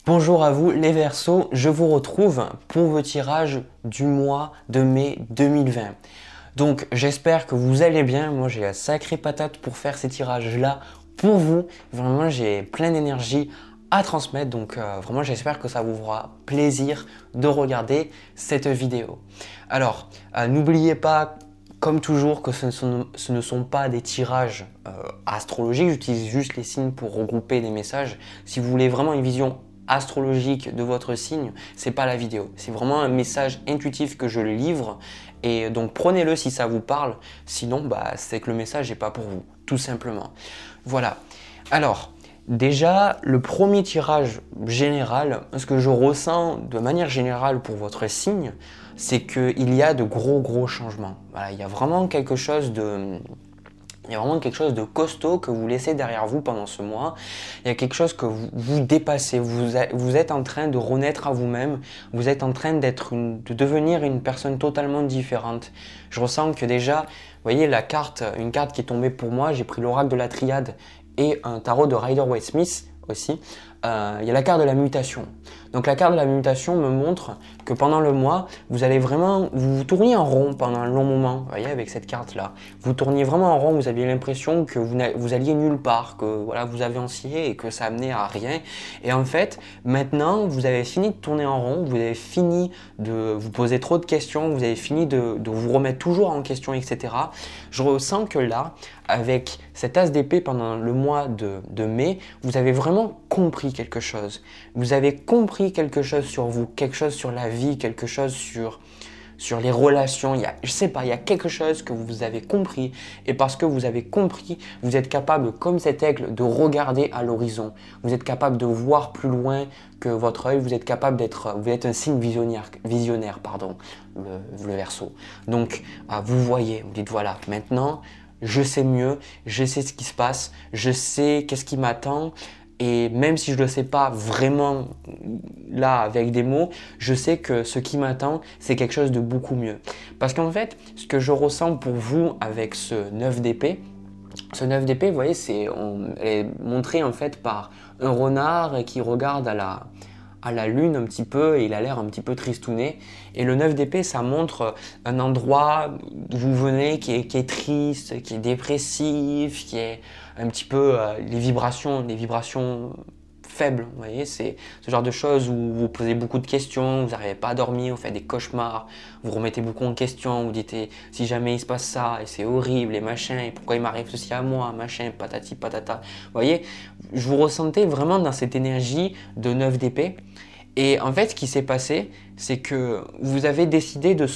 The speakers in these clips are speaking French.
Bonjour à vous les Verseaux, je vous retrouve pour vos tirages du mois de mai 2020. Donc j'espère que vous allez bien, moi j'ai la sacrée patate pour faire ces tirages-là pour vous. Vraiment j'ai plein d'énergie à transmettre, donc vraiment j'espère que ça vous fera plaisir de regarder cette vidéo. Alors n'oubliez pas, comme toujours, que ce ne sont pas des tirages astrologiques, j'utilise juste les signes pour regrouper des messages. Si vous voulez vraiment une vision astrologique de votre signe, c'est pas la vidéo. C'est vraiment un message intuitif que je livre et donc prenez-le si ça vous parle. Sinon, c'est que le message n'est pas pour vous, tout simplement. Voilà. Alors, déjà, le premier tirage général, ce que je ressens de manière générale pour votre signe, c'est qu'il y a de gros changements. Voilà, il y a vraiment quelque chose de costaud que vous laissez derrière vous pendant ce mois. Il y a quelque chose que vous dépassez. Vous êtes en train de renaître à vous-même. Vous êtes en train de devenir une personne totalement différente. Je ressens que déjà, vous voyez une carte qui est tombée pour moi, j'ai pris l'oracle de la triade et un tarot de Rider-Waite-Smith aussi. Il y a la carte de la mutation. Donc la carte de la mutation me montre que pendant le mois, vous allez vraiment, vous tourniez en rond pendant un long moment, vous voyez, avec cette carte-là. Vous tourniez vraiment en rond, vous aviez l'impression que vous alliez nulle part, que voilà, vous avez oscillé et que ça amenait à rien. Et en fait, maintenant, vous avez fini de tourner en rond, vous avez fini de vous poser trop de questions, vous avez fini de vous remettre toujours en question, etc. Je ressens que là, avec cet as d'épée pendant le mois de mai, vous avez vraiment compris quelque chose. Vous avez compris quelque chose sur vous, quelque chose sur la vie, quelque chose sur les relations. Il y a quelque chose que vous avez compris. Et parce que vous avez compris, vous êtes capable, comme cet aigle, de regarder à l'horizon. Vous êtes capable de voir plus loin que votre œil. Vous êtes capable vous êtes un signe visionnaire, le Verseau. Donc, vous voyez, vous dites voilà, maintenant, je sais mieux, je sais ce qui se passe, je sais qu'est-ce qui m'attend. Et même si je ne le sais pas vraiment là avec des mots, je sais que ce qui m'attend, c'est quelque chose de beaucoup mieux. Parce qu'en fait, ce que je ressens pour vous avec ce 9 d'épée, vous voyez, elle est montré en fait par un renard qui regarde à la lune un petit peu et il a l'air un petit peu tristouné. Et le 9 d'épée, ça montre un endroit d'où vous venez qui est triste, qui est dépressif, qui est un petit peu les vibrations faibles. Vous voyez, c'est ce genre de choses où vous posez beaucoup de questions, vous n'arrivez pas à dormir, vous faites des cauchemars, vous remettez beaucoup en question, vous dites si jamais il se passe ça et c'est horrible et machin, et pourquoi il m'arrive ceci à moi, machin, patati patata. Vous voyez, je vous ressentais vraiment dans cette énergie de 9 d'épée. Et en fait, ce qui s'est passé, c'est que vous avez décidé de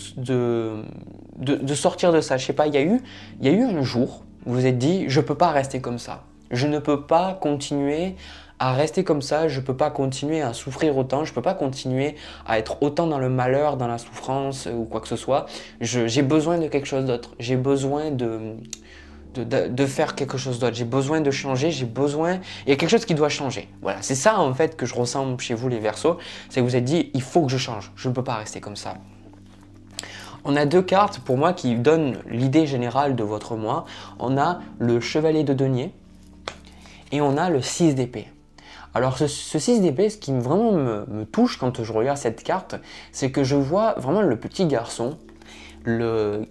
sortir de ça. Je sais pas, il y a eu un jour où vous vous êtes dit, je ne peux pas rester comme ça. Je ne peux pas continuer à rester comme ça, je ne peux pas continuer à souffrir autant, je ne peux pas continuer à être autant dans le malheur, dans la souffrance ou quoi que ce soit. J'ai besoin de quelque chose d'autre. J'ai besoin de faire quelque chose d'autre. J'ai besoin de changer, il y a quelque chose qui doit changer. Voilà, c'est ça en fait que je ressens chez vous les Verseaux, c'est que vous êtes dit, il faut que je change, je ne peux pas rester comme ça. On a deux cartes pour moi qui donnent l'idée générale de votre mois. On a le chevalier de denier et on a le 6 d'épée. Alors ce 6 d'épée, ce qui vraiment me touche quand je regarde cette carte, c'est que je vois vraiment le petit garçon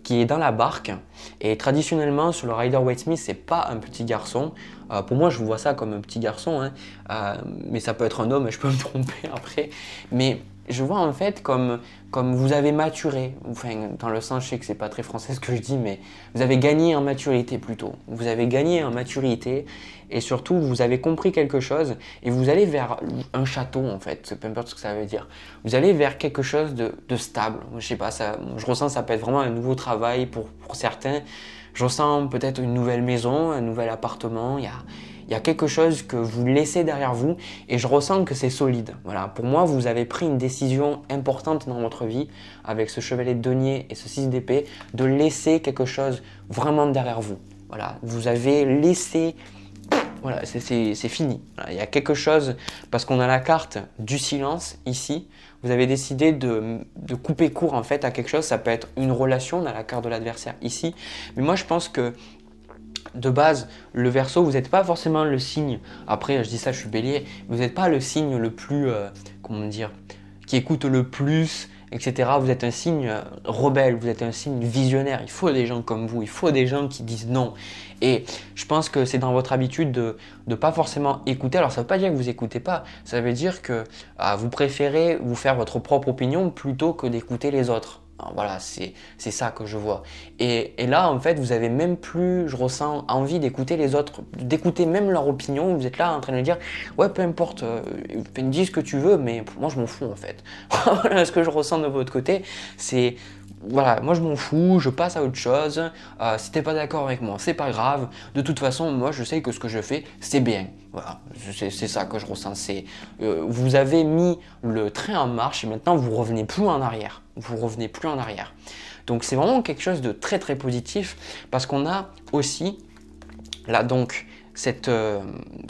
qui est dans la barque. Et traditionnellement sur le Rider-Waite-Smith, c'est pas un petit garçon. Pour moi, je vois ça comme un petit garçon, mais ça peut être un homme, et je peux me tromper après. Mais je vois en fait comme vous avez maturé, enfin, dans le sens, je sais que c'est pas très français ce que je dis, mais vous avez gagné en maturité plutôt. Vous avez gagné en maturité et surtout vous avez compris quelque chose et vous allez vers un château en fait, peu importe ce que ça veut dire. Vous allez vers quelque chose de stable. Je sais pas, je ressens que ça peut être vraiment un nouveau travail pour certains. Je ressens peut-être une nouvelle maison, un nouvel appartement. Il y a quelque chose que vous laissez derrière vous et je ressens que c'est solide. Voilà. Pour moi, vous avez pris une décision importante dans votre vie avec ce chevalier de denier et ce 6 d'épée de laisser quelque chose vraiment derrière vous. Voilà. Vous avez laissé... Voilà, c'est fini. Voilà. Il y a quelque chose, parce qu'on a la carte du silence ici, vous avez décidé de couper court en fait à quelque chose. Ça peut être une relation, on a la carte de l'adversaire ici. Mais moi, je pense que de base, le Verseau, vous n'êtes pas forcément le signe, après je dis ça, je suis Bélier, vous n'êtes pas le signe le plus, comment dire, qui écoute le plus, etc. Vous êtes un signe rebelle, vous êtes un signe visionnaire. Il faut des gens comme vous, il faut des gens qui disent non. Et je pense que c'est dans votre habitude de ne pas forcément écouter. Alors ça ne veut pas dire que vous n'écoutez pas, ça veut dire que vous préférez vous faire votre propre opinion plutôt que d'écouter les autres. Alors voilà, c'est ça que je vois. Et là, en fait, vous avez même plus, je ressens, envie d'écouter les autres, d'écouter même leur opinion. Vous êtes là en train de dire, ouais, peu importe, dis ce que tu veux, mais moi, je m'en fous en fait. Voilà ce que je ressens de votre côté, c'est, voilà, moi je m'en fous, je passe à autre chose. Si t'es pas d'accord avec moi, c'est pas grave. De toute façon, moi, je sais que ce que je fais, c'est bien. Voilà, c'est ça que je ressens. C'est, vous avez mis le train en marche et maintenant vous revenez plus en arrière. Vous revenez plus en arrière. Donc c'est vraiment quelque chose de très très positif parce qu'on a aussi là donc cette,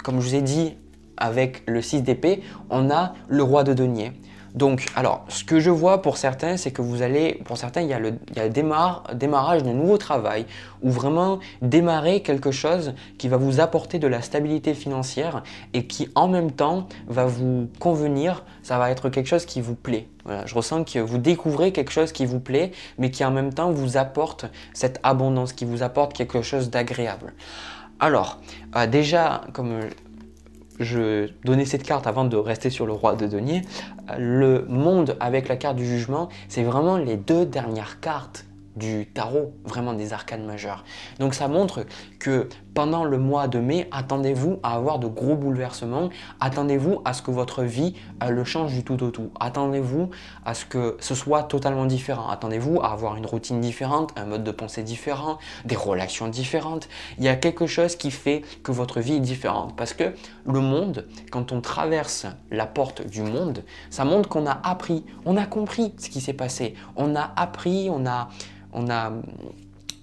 comme je vous ai dit avec le 6 d'épée, on a le roi de denier. Donc, alors, ce que je vois pour certains, c'est que vous allez, pour certains, il y a le démarrage d'un nouveau travail ou vraiment démarrer quelque chose qui va vous apporter de la stabilité financière et qui en même temps va vous convenir, ça va être quelque chose qui vous plaît. Voilà, je ressens que vous découvrez quelque chose qui vous plaît, mais qui en même temps vous apporte cette abondance, qui vous apporte quelque chose d'agréable. Alors, déjà, comme je donnais cette carte avant de rester sur le roi de denier, le monde avec la carte du jugement, c'est vraiment les deux dernières cartes du tarot, vraiment des arcanes majeures. Donc ça montre que pendant le mois de mai, attendez-vous à avoir de gros bouleversements, attendez-vous à ce que votre vie le change du tout au tout, attendez-vous à ce que ce soit totalement différent, attendez-vous à avoir une routine différente, un mode de pensée différent, des relations différentes. Il y a quelque chose qui fait que votre vie est différente parce que le monde, quand on traverse la porte du monde, ça montre qu'on a appris, on a compris ce qui s'est passé, on a appris, on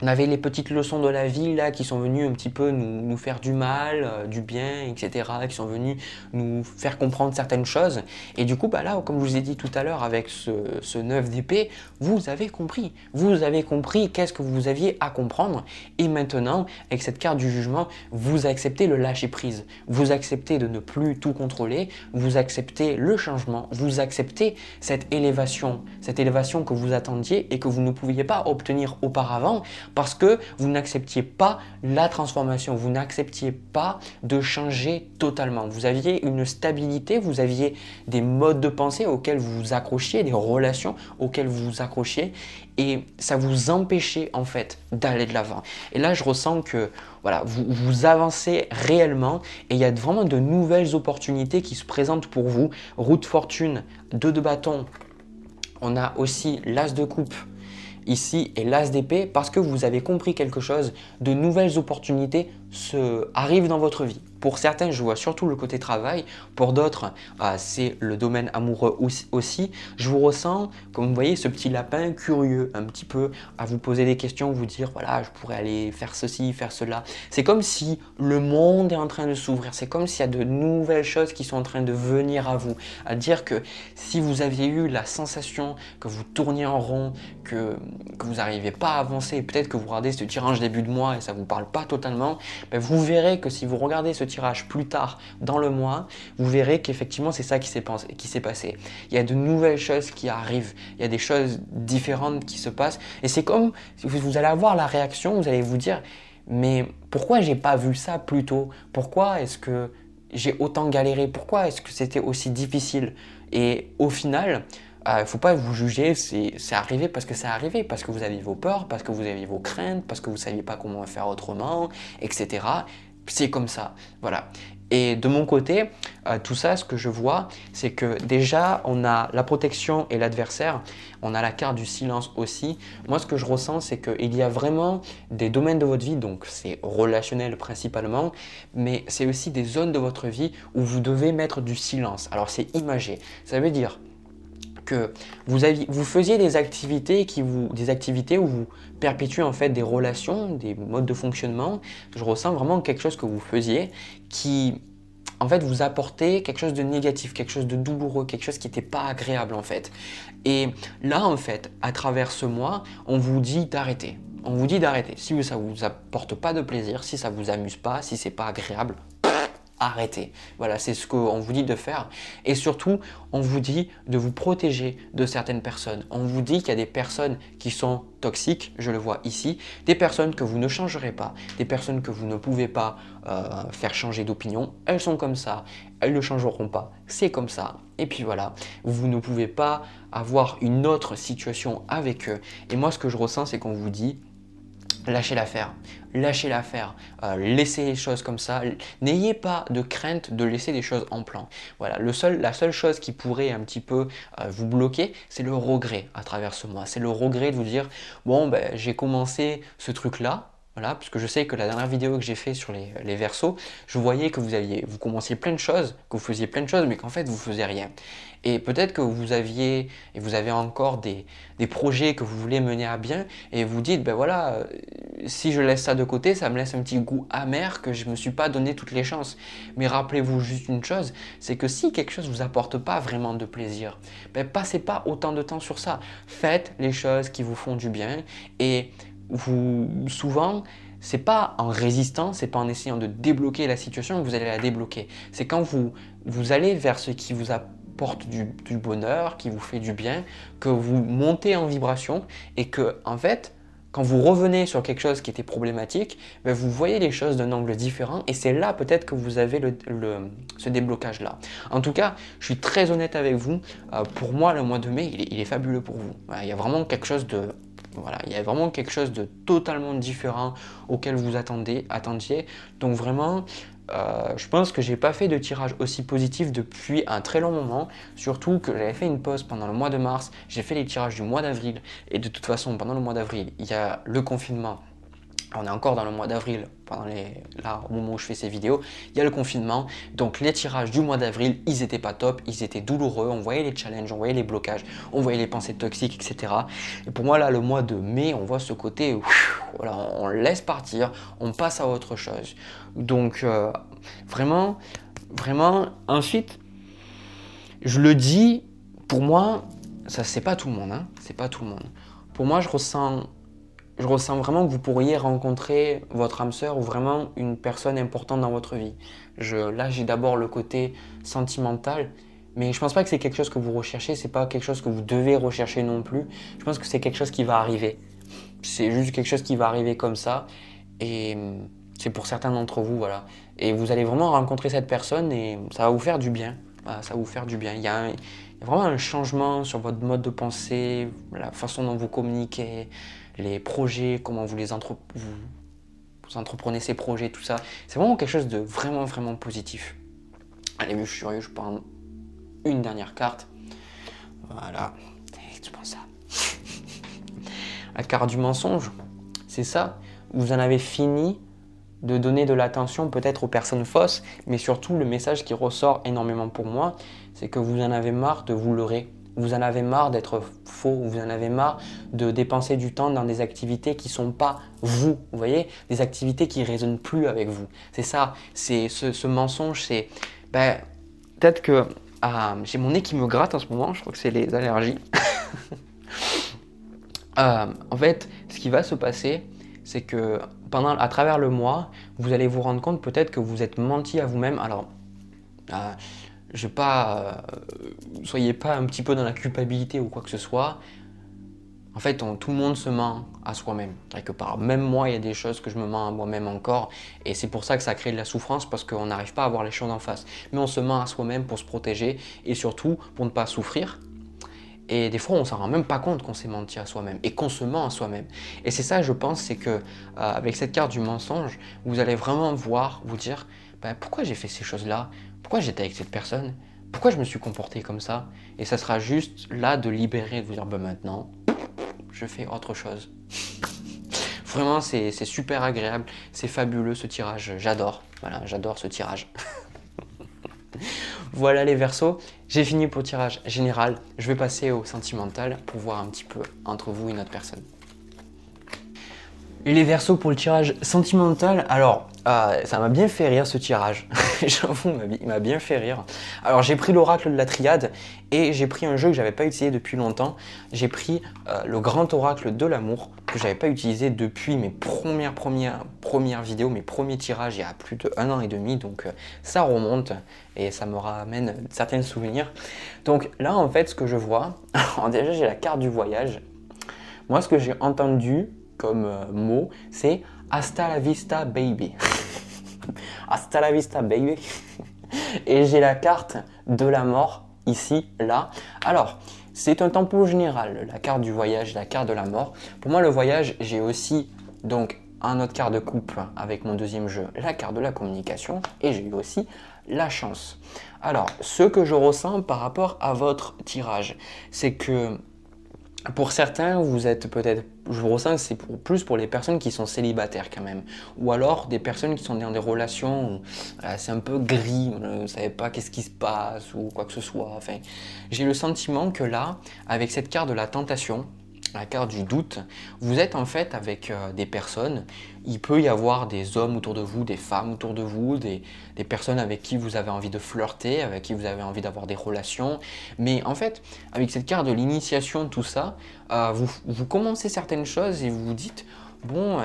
avait les petites leçons de la vie là qui sont venues un petit peu nous faire du mal, du bien, etc. Qui sont venues nous faire comprendre certaines choses. Et du coup, bah là, comme je vous ai dit tout à l'heure avec ce 9 d'épée, vous avez compris. Vous avez compris qu'est-ce que vous aviez à comprendre. Et maintenant, avec cette carte du jugement, vous acceptez le lâcher prise. Vous acceptez de ne plus tout contrôler. Vous acceptez le changement. Vous acceptez cette élévation que vous attendiez et que vous ne pouviez pas obtenir auparavant. Parce que vous n'acceptiez pas la transformation, vous n'acceptiez pas de changer totalement. Vous aviez une stabilité, vous aviez des modes de pensée auxquels vous vous accrochiez, des relations auxquelles vous vous accrochiez et ça vous empêchait en fait d'aller de l'avant. Et là, je ressens que voilà, vous avancez réellement et il y a vraiment de nouvelles opportunités qui se présentent pour vous. Roue de fortune, 2 de bâton, on a aussi l'as de coupe ici et l'as d'épée parce que vous avez compris quelque chose, de nouvelles opportunités arrivent dans votre vie. Pour certains, je vois surtout le côté travail. Pour d'autres, c'est le domaine amoureux aussi. Je vous ressens, comme vous voyez, ce petit lapin curieux, un petit peu à vous poser des questions, vous dire, voilà, je pourrais aller faire ceci, faire cela. C'est comme si le monde est en train de s'ouvrir. C'est comme s'il y a de nouvelles choses qui sont en train de venir à vous. À dire que si vous aviez eu la sensation que vous tourniez en rond, que vous n'arrivez pas à avancer, peut-être que vous regardez ce tirage début de mois et ça ne vous parle pas totalement, ben vous verrez que si vous regardez ce tirage plus tard dans le mois, vous verrez qu'effectivement c'est ça qui s'est passé. Il y a de nouvelles choses qui arrivent, il y a des choses différentes qui se passent et c'est comme, vous allez avoir la réaction, vous allez vous dire mais pourquoi j'ai pas vu ça plus tôt? Pourquoi est-ce que j'ai autant galéré? Pourquoi est-ce que c'était aussi difficile? Et au final, il ne faut pas vous juger, c'est arrivé parce que c'est arrivé, parce que vous aviez vos peurs, parce que vous aviez vos craintes, parce que vous ne saviez pas comment faire autrement, etc. C'est comme ça, voilà. Et de mon côté, tout ça, ce que je vois, c'est que déjà, on a la protection et l'adversaire, on a la carte du silence aussi. Moi, ce que je ressens, c'est qu'il y a vraiment des domaines de votre vie, donc c'est relationnel principalement, mais c'est aussi des zones de votre vie où vous devez mettre du silence. Alors, c'est imagé, ça veut dire que vous faisiez des activités où vous perpétuez en fait des relations, des modes de fonctionnement. Je ressens vraiment quelque chose que vous faisiez qui en fait vous apportait quelque chose de négatif, quelque chose de douloureux, quelque chose qui n'était pas agréable en fait. Et là en fait, à travers ce mois, on vous dit d'arrêter. on vous dit d'arrêter. Si ça vous apporte pas de plaisir, si ça vous amuse pas, si c'est pas agréable, arrêtez. Voilà, c'est ce qu'on vous dit de faire. Et surtout, on vous dit de vous protéger de certaines personnes. On vous dit qu'il y a des personnes qui sont toxiques, je le vois ici, des personnes que vous ne changerez pas, des personnes que vous ne pouvez pas faire changer d'opinion. Elles sont comme ça, elles ne changeront pas, c'est comme ça. Et puis voilà, vous ne pouvez pas avoir une autre situation avec eux. Et moi, ce que je ressens, c'est qu'on vous dit lâchez l'affaire, laissez les choses comme ça, n'ayez pas de crainte de laisser des choses en plan. Voilà, la seule chose qui pourrait un petit peu vous bloquer, c'est le regret à travers ce mois. C'est le regret de vous dire, bon, ben, j'ai commencé ce truc-là, voilà, parce que je sais que la dernière vidéo que j'ai fait sur les Verseaux, je voyais que vous commenciez plein de choses, que vous faisiez plein de choses, mais qu'en fait vous ne faisiez rien. Et peut-être que vous avez encore des projets que vous voulez mener à bien et vous dites, ben voilà, si je laisse ça de côté, ça me laisse un petit goût amer que je ne me suis pas donné toutes les chances. Mais rappelez-vous juste une chose, c'est que si quelque chose ne vous apporte pas vraiment de plaisir, ben passez pas autant de temps sur ça. Faites les choses qui vous font du bien et souvent, c'est pas en résistant, c'est pas en essayant de débloquer la situation que vous allez la débloquer. C'est quand vous allez vers ce qui vous apporte du bonheur, qui vous fait du bien, que vous montez en vibration et que, en fait, quand vous revenez sur quelque chose qui était problématique, ben vous voyez les choses d'un angle différent et c'est là peut-être que vous avez ce déblocage-là. En tout cas, je suis très honnête avec vous. Pour moi, le mois de mai, il est fabuleux pour vous. Voilà, il y a vraiment quelque chose de totalement différent auquel vous attendiez. Donc vraiment, je pense que j'ai pas fait de tirage aussi positif depuis un très long moment. Surtout que j'avais fait une pause pendant le mois de mars. J'ai fait les tirages du mois d'avril. Et de toute façon, pendant le mois d'avril, il y a le confinement. On est encore dans le mois d'avril, là au moment où je fais ces vidéos, il y a le confinement. Donc les tirages du mois d'avril, ils n'étaient pas top, ils étaient douloureux. On voyait les challenges, on voyait les blocages, on voyait les pensées toxiques, etc. Et pour moi là, le mois de mai, on voit ce côté, voilà, on laisse partir, on passe à autre chose. Donc vraiment, ensuite, je le dis, pour moi, ça c'est pas tout le monde, hein, c'est pas tout le monde. Pour moi, je ressens vraiment que vous pourriez rencontrer votre âme sœur ou vraiment une personne importante dans votre vie. Là, j'ai d'abord le côté sentimental, mais je pense pas que c'est quelque chose que vous recherchez, c'est pas quelque chose que vous devez rechercher non plus. Je pense que c'est quelque chose qui va arriver. C'est juste quelque chose qui va arriver comme ça et c'est pour certains d'entre vous, voilà. Et vous allez vraiment rencontrer cette personne et ça va vous faire du bien. Voilà, ça va vous faire du bien. Il y a vraiment un changement sur votre mode de pensée, la façon dont vous communiquez, les projets, comment vous entreprenez ces projets, tout ça. C'est vraiment quelque chose de vraiment, vraiment positif. Allez, mais je suis curieux, je prends une dernière carte. Voilà, tu prends ça. La carte du mensonge, c'est ça. Vous en avez fini de donner de l'attention peut-être aux personnes fausses, mais surtout le message qui ressort énormément pour moi, c'est que vous en avez marre de vous leurrer. Vous en avez marre d'être faux, vous en avez marre de dépenser du temps dans des activités qui ne sont pas vous, vous voyez, des activités qui ne résonnent plus avec vous. C'est ça, c'est ce mensonge, c'est peut-être que j'ai mon nez qui me gratte en ce moment, je crois que c'est les allergies. En fait, ce qui va se passer, c'est que à travers le mois, vous allez vous rendre compte peut-être que vous êtes menti à vous-même. Alors, soyez pas un petit peu dans la culpabilité ou quoi que ce soit. En fait, tout le monde se ment à soi-même, quelque part. Même moi, il y a des choses que je me mens à moi-même encore. Et c'est pour ça que ça crée de la souffrance, parce qu'on n'arrive pas à voir les choses en face. Mais on se ment à soi-même pour se protéger et surtout pour ne pas souffrir. Et des fois, on ne s'en rend même pas compte qu'on s'est menti à soi-même et qu'on se ment à soi-même. Et c'est ça, je pense, c'est que avec cette carte du mensonge, vous allez vraiment vous dire pourquoi j'ai fait ces choses-là? Pourquoi j'étais avec cette personne? Pourquoi je me suis comporté comme ça? Et ça sera juste là de libérer, de vous dire maintenant, je fais autre chose. Vraiment, c'est super agréable, c'est fabuleux ce tirage, j'adore. Voilà, j'adore ce tirage. Voilà les Verseaux, j'ai fini pour le tirage général. Je vais passer au sentimental pour voir un petit peu entre vous et notre personne. Et les Verseaux pour le tirage sentimental, alors ça m'a bien fait rire ce tirage, j'avoue, il m'a bien fait rire. Alors j'ai pris l'oracle de la triade et j'ai pris un jeu que j'avais pas utilisé depuis longtemps. J'ai pris le grand oracle de l'amour que j'avais pas utilisé depuis mes premières vidéos, mes premiers tirages il y a plus d'1 an et demi, donc ça remonte et ça me ramène certains souvenirs. Donc là en fait ce que je vois, alors déjà j'ai la carte du voyage. Moi ce que j'ai entendu comme mot, c'est hasta la vista baby. Hasta la vista baby. Et j'ai la carte de la mort ici, là. Alors, c'est un tempo général, la carte du voyage, la carte de la mort. Pour moi, le voyage, j'ai aussi donc un autre carte de coupe avec mon deuxième jeu, la carte de la communication, et j'ai eu aussi la chance. Alors, ce que je ressens par rapport à votre tirage, c'est que pour certains, vous êtes peut-être, je ressens que c'est plus pour les personnes qui sont célibataires quand même, ou alors des personnes qui sont dans des relations où c'est un peu gris, vous ne savez pas qu'est-ce qui se passe ou quoi que ce soit. Enfin, j'ai le sentiment que là, avec cette carte de la tentation, la carte du doute, vous êtes en fait avec des personnes, il peut y avoir des hommes autour de vous, des femmes autour de vous, des personnes avec qui vous avez envie de flirter, avec qui vous avez envie d'avoir des relations, mais en fait, avec cette carte de l'initiation, tout ça, vous commencez certaines choses et vous vous dites, bon,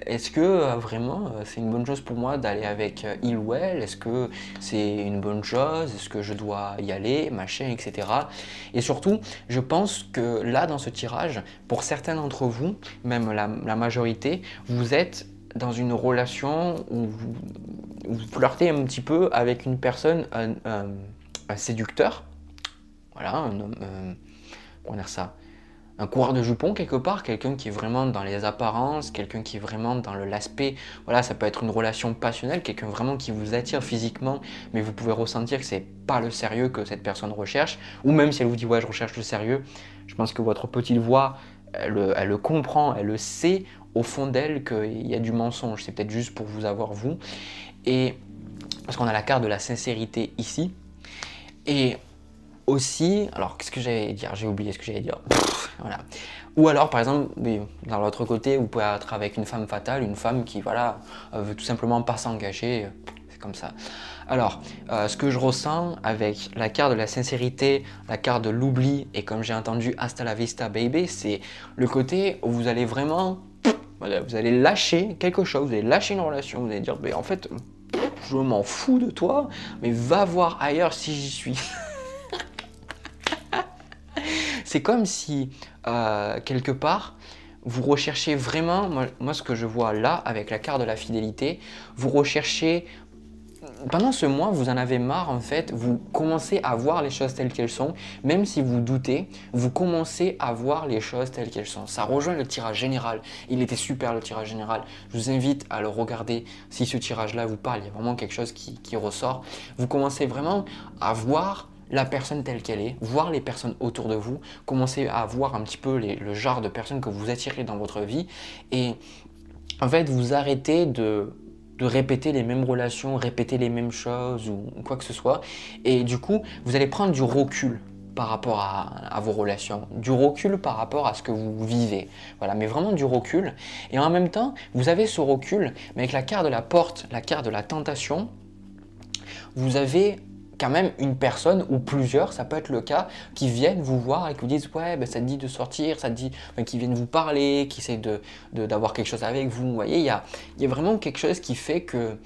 est-ce que vraiment c'est une bonne chose pour moi d'aller avec il ou elle? Est-ce que c'est une bonne chose? Est-ce que je dois y aller? Machin, etc. Et surtout, je pense que là, dans ce tirage, pour certains d'entre vous, même la majorité, vous êtes dans une relation où vous flirtez un petit peu avec une personne, un séducteur, voilà, un homme, comment dire ça? Un coureur de jupons quelque part, quelqu'un qui est vraiment dans les apparences, quelqu'un qui est vraiment dans l'aspect, voilà, ça peut être une relation passionnelle, quelqu'un vraiment qui vous attire physiquement, mais vous pouvez ressentir que c'est pas le sérieux que cette personne recherche, ou même si elle vous dit ouais je recherche le sérieux, je pense que votre petite voix, elle le comprend, elle le sait au fond d'elle qu'il y a du mensonge, c'est peut-être juste pour vous avoir vous, et parce qu'on a la carte de la sincérité ici, et aussi, alors qu'est-ce que j'allais dire? J'ai oublié ce que j'allais dire. Voilà. Ou alors, par exemple, dans l'autre côté, vous pouvez être avec une femme fatale, une femme qui, voilà, veut tout simplement pas s'engager. C'est comme ça. Alors, ce que je ressens avec la carte de la sincérité, la carte de l'oubli, et comme j'ai entendu hasta la vista baby, c'est le côté où vous allez vraiment, voilà, vous allez lâcher quelque chose, vous allez lâcher une relation, vous allez dire, en fait, je m'en fous de toi, mais va voir ailleurs si j'y suis. C'est comme si, quelque part, vous recherchez vraiment, moi ce que je vois là, avec la carte de la fidélité, vous recherchez, pendant ce mois, vous en avez marre en fait, vous commencez à voir les choses telles qu'elles sont, même si vous doutez, vous commencez à voir les choses telles qu'elles sont. Ça rejoint le tirage général, il était super le tirage général, je vous invite à le regarder si ce tirage-là vous parle, il y a vraiment quelque chose qui ressort. Vous commencez vraiment à voir la personne telle qu'elle est, voir les personnes autour de vous, commencer à voir un petit peu le genre de personnes que vous attirez dans votre vie et en fait vous arrêtez de répéter les mêmes relations, répéter les mêmes choses ou quoi que ce soit et du coup vous allez prendre du recul par rapport à vos relations, du recul par rapport à ce que vous vivez, voilà, mais vraiment du recul et en même temps vous avez ce recul mais avec la carte de la porte, la carte de la tentation, vous avez quand même une personne ou plusieurs, ça peut être le cas, qui viennent vous voir et qui vous disent ouais ça te dit de sortir, ça te dit, qui viennent vous parler, qui essayent d'avoir quelque chose avec vous. Vous voyez, il y a vraiment quelque chose qui fait que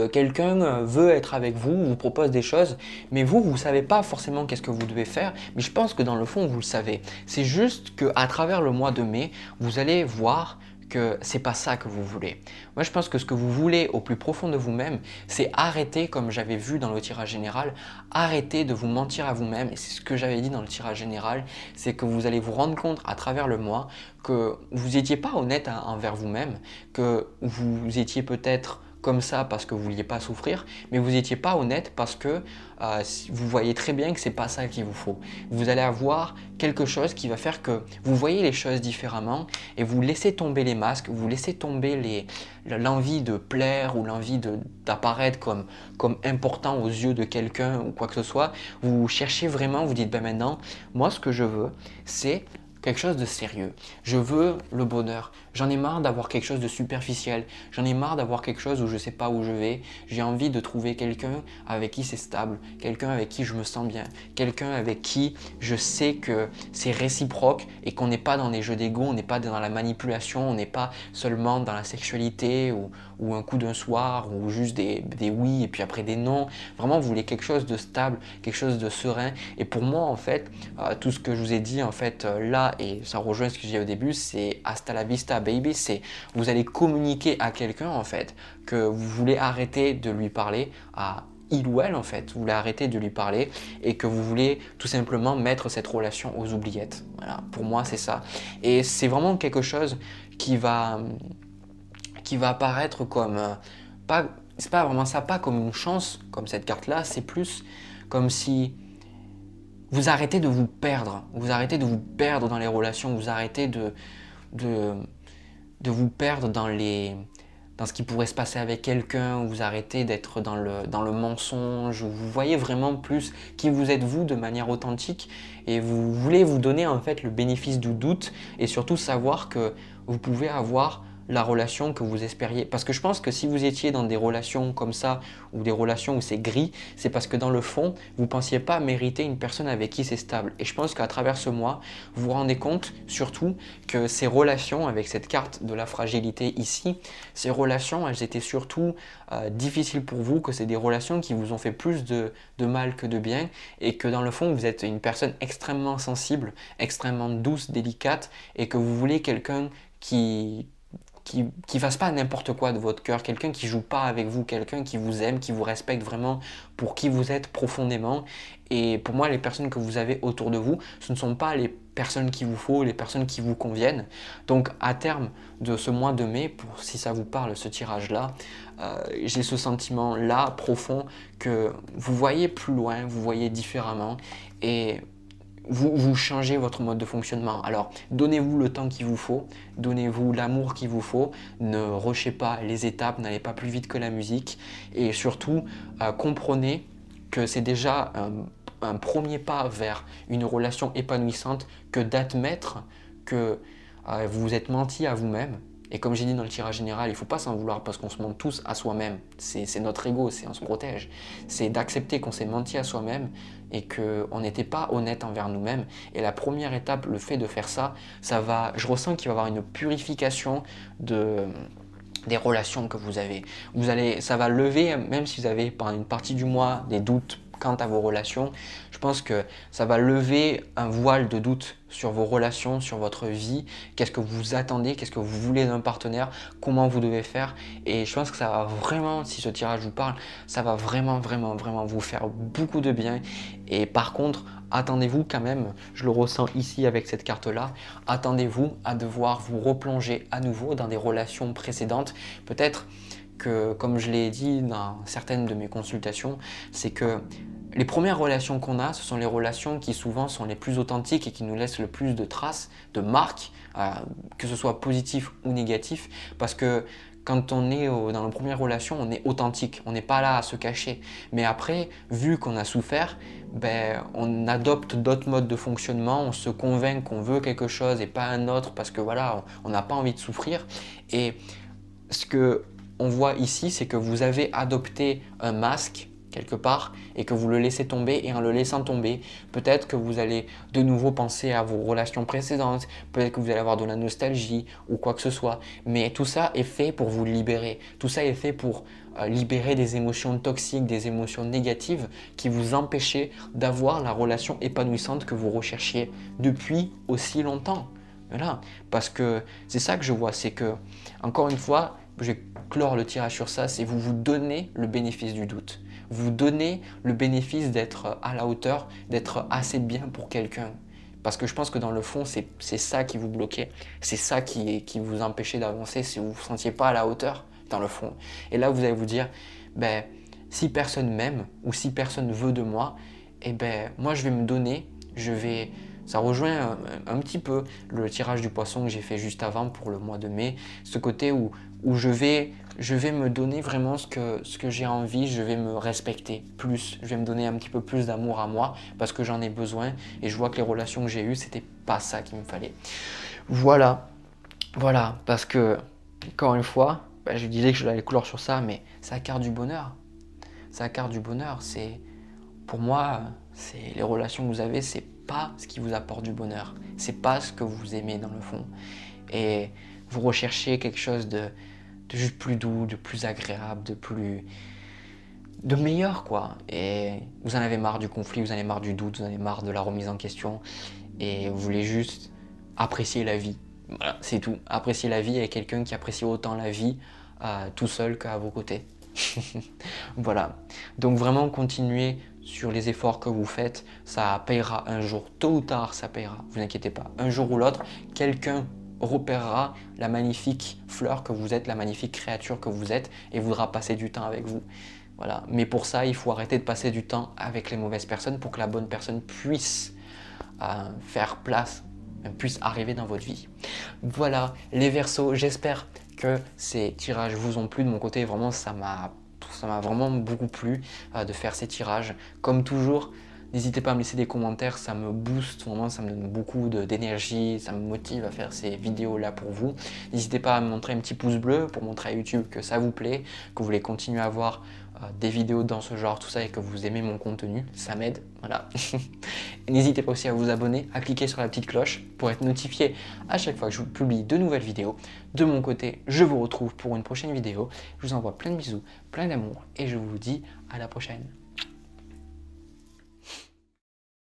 quelqu'un veut être avec vous, vous propose des choses, mais vous ne savez pas forcément qu'est-ce que vous devez faire, mais je pense que dans le fond vous le savez. C'est juste qu'à travers le mois de mai, vous allez voir que c'est pas ça que vous voulez. Moi je pense que ce que vous voulez au plus profond de vous-même, c'est arrêter, comme j'avais vu dans le tirage général, arrêter de vous mentir à vous-même, et c'est ce que j'avais dit dans le tirage général, c'est que vous allez vous rendre compte à travers le mois que vous n'étiez pas honnête envers vous-même, que vous étiez peut-être comme ça parce que vous ne vouliez pas souffrir, mais vous n'étiez pas honnête parce que vous voyez très bien que ce n'est pas ça qu'il vous faut. Vous allez avoir quelque chose qui va faire que vous voyez les choses différemment et vous laissez tomber les masques, vous laissez tomber l'envie de plaire ou l'envie d'apparaître comme important aux yeux de quelqu'un ou quoi que ce soit. Vous cherchez vraiment, vous dites maintenant, moi ce que je veux, c'est quelque chose de sérieux. Je veux le bonheur. J'en ai marre d'avoir quelque chose de superficiel. J'en ai marre d'avoir quelque chose où je ne sais pas où je vais. J'ai envie de trouver quelqu'un avec qui c'est stable, quelqu'un avec qui je me sens bien, quelqu'un avec qui je sais que c'est réciproque et qu'on n'est pas dans des jeux d'ego, on n'est pas dans la manipulation, on n'est pas seulement dans la sexualité ou un coup d'un soir ou juste des oui et puis après des non. Vraiment, vous voulez quelque chose de stable, quelque chose de serein. Et pour moi, en fait, tout ce que je vous ai dit en fait là, et ça rejoint ce que j'ai dit au début, c'est hasta la vista baby, c'est vous allez communiquer à quelqu'un en fait que vous voulez arrêter de lui parler à il ou elle en fait, vous voulez arrêter de lui parler et que vous voulez tout simplement mettre cette relation aux oubliettes. Voilà, pour moi c'est ça. Et c'est vraiment quelque chose qui va apparaître comme pas, c'est pas vraiment ça, pas comme une chance comme cette carte là, c'est plus comme si vous arrêtez de vous perdre, dans les relations, vous arrêtez de vous perdre dans ce qui pourrait se passer avec quelqu'un, vous arrêtez d'être dans le mensonge, vous voyez vraiment plus qui vous êtes vous de manière authentique et vous voulez vous donner en fait le bénéfice du doute et surtout savoir que vous pouvez avoir la relation que vous espériez. Parce que je pense que si vous étiez dans des relations comme ça ou des relations où c'est gris, c'est parce que dans le fond, vous ne pensiez pas mériter une personne avec qui c'est stable. Et je pense qu'à travers ce mois, vous vous rendez compte surtout que ces relations, avec cette carte de la fragilité ici, ces relations, elles étaient surtout difficiles pour vous, que c'est des relations qui vous ont fait plus de mal que de bien et que dans le fond, vous êtes une personne extrêmement sensible, extrêmement douce, délicate et que vous voulez quelqu'un qui fasse pas n'importe quoi de votre cœur, quelqu'un qui joue pas avec vous, quelqu'un qui vous aime, qui vous respecte vraiment pour qui vous êtes profondément. Et pour moi, les personnes que vous avez autour de vous, ce ne sont pas les personnes qu'il vous faut, les personnes qui vous conviennent. Donc à terme de ce mois de mai, si ça vous parle, ce tirage-là, j'ai ce sentiment-là profond que vous voyez plus loin, vous voyez différemment et vous changez votre mode de fonctionnement. Alors, donnez-vous le temps qu'il vous faut, donnez-vous l'amour qu'il vous faut, ne rushez pas les étapes, n'allez pas plus vite que la musique et surtout, comprenez que c'est déjà un premier pas vers une relation épanouissante que d'admettre que vous vous êtes menti à vous-même. Et comme j'ai dit dans le tirage général, il ne faut pas s'en vouloir parce qu'on se ment tous à soi-même. C'est notre ego, on se protège. C'est d'accepter qu'on s'est menti à soi-même et qu'on n'était pas honnête envers nous-mêmes. Et la première étape, le fait de faire ça, je ressens qu'il va y avoir une purification des relations que vous avez. Ça va lever, même si vous avez pendant une partie du mois des doutes quant à vos relations, je pense que ça va lever un voile de doute sur vos relations, sur votre vie, qu'est-ce que vous attendez, qu'est-ce que vous voulez d'un partenaire, comment vous devez faire. Et je pense que ça va vraiment, si ce tirage vous parle, ça va vraiment, vraiment, vraiment vous faire beaucoup de bien. Et par contre, attendez-vous quand même, je le ressens ici avec cette carte-là, attendez-vous à devoir vous replonger à nouveau dans des relations précédentes. Peut-être que, comme je l'ai dit dans certaines de mes consultations, c'est que les premières relations qu'on a, ce sont les relations qui souvent sont les plus authentiques et qui nous laissent le plus de traces, de marques, que ce soit positif ou négatif, parce que quand on est dans nos premières relations, on est authentique, on n'est pas là à se cacher. Mais après, vu qu'on a souffert, on adopte d'autres modes de fonctionnement, on se convainc qu'on veut quelque chose et pas un autre parce que voilà, on n'a pas envie de souffrir. Et ce que on voit ici, c'est que vous avez adopté un masque quelque part et que vous le laissez tomber et en le laissant tomber, peut-être que vous allez de nouveau penser à vos relations précédentes, peut-être que vous allez avoir de la nostalgie ou quoi que ce soit, mais tout ça est fait pour vous libérer, tout ça est fait pour libérer des émotions toxiques, des émotions négatives qui vous empêchaient d'avoir la relation épanouissante que vous recherchiez depuis aussi longtemps. Voilà, parce que c'est ça que je vois, c'est que, encore une fois, je vais clore le tirage sur ça, c'est vous donnez le bénéfice du doute. Vous donnez le bénéfice d'être à la hauteur, d'être assez bien pour quelqu'un. Parce que je pense que dans le fond, c'est ça qui vous bloquait, c'est ça qui vous empêchait d'avancer si vous ne vous sentiez pas à la hauteur, dans le fond. Et là, vous allez vous dire, si personne m'aime ou si personne veut de moi, moi je vais me donner, Ça rejoint un petit peu le tirage du poisson que j'ai fait juste avant pour le mois de mai. Ce côté où je vais me donner vraiment ce que j'ai envie, je vais me respecter plus, je vais me donner un petit peu plus d'amour à moi parce que j'en ai besoin et je vois que les relations que j'ai eues, c'était pas ça qu'il me fallait. Voilà, parce que, encore une fois, je disais que je l'allais clore sur ça, mais c'est la carte du bonheur. C'est la carte du bonheur, pour moi, c'est les relations que vous avez, c'est pas ce qui vous apporte du bonheur, c'est pas ce que vous aimez dans le fond. Et vous recherchez quelque chose de juste plus doux, de plus agréable, de meilleur quoi. Et vous en avez marre du conflit, vous en avez marre du doute, vous en avez marre de la remise en question et vous voulez juste apprécier la vie. Voilà, c'est tout. Apprécier la vie avec quelqu'un qui apprécie autant la vie tout seul qu'à vos côtés. Voilà. Donc vraiment continuez sur les efforts que vous faites, ça payera un jour, tôt ou tard ça payera, vous inquiétez pas. Un jour ou l'autre, quelqu'un repérera la magnifique fleur que vous êtes, la magnifique créature que vous êtes et voudra passer du temps avec vous. Voilà. Mais pour ça, il faut arrêter de passer du temps avec les mauvaises personnes pour que la bonne personne puisse faire place, puisse arriver dans votre vie. Voilà les Verseaux, j'espère que ces tirages vous ont plu. De mon côté, vraiment, ça m'a vraiment beaucoup plu de faire ces tirages. Comme toujours, n'hésitez pas à me laisser des commentaires, ça me booste, vraiment, ça me donne beaucoup d'énergie, ça me motive à faire ces vidéos-là pour vous. N'hésitez pas à me montrer un petit pouce bleu pour montrer à YouTube que ça vous plaît, que vous voulez continuer à voir des vidéos dans ce genre, tout ça, et que vous aimez mon contenu, ça m'aide, voilà. N'hésitez pas aussi à vous abonner, à cliquer sur la petite cloche pour être notifié à chaque fois que je publie de nouvelles vidéos. De mon côté, je vous retrouve pour une prochaine vidéo. Je vous envoie plein de bisous, plein d'amour et je vous dis à la prochaine.